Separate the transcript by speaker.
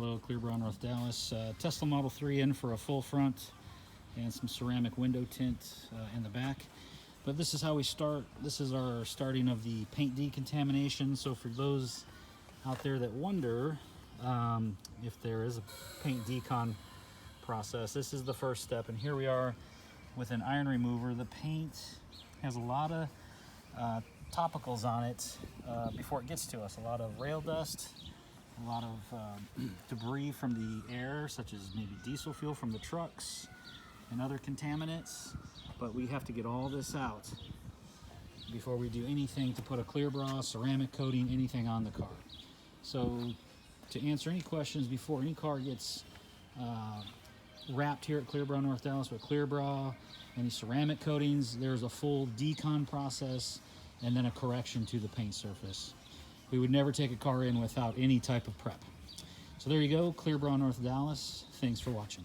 Speaker 1: Hello, Clearbrow, North Dallas. Tesla Model 3 in for a full front and some ceramic window tint in the back. But this is how we start. This is our starting of the paint decontamination. So for those out there that wonder if there is a paint decon process, this is the first step. And here we are with an iron remover. The paint has a lot of topicals on it before it gets to us. A lot of rail dust, a lot of debris from the air, such as maybe diesel fuel from the trucks and other contaminants. But we have to get all this out before we do anything to put a Clearbrow, ceramic coating, anything on the car. So to answer any questions before any car gets wrapped here at Clearbrow, North Dallas with Clearbrow, any ceramic coatings, there's a full decon process and then a correction to the paint surface. We would never take a car in without any type of prep. So there you go, Clearbrow, North Dallas. Thanks for watching.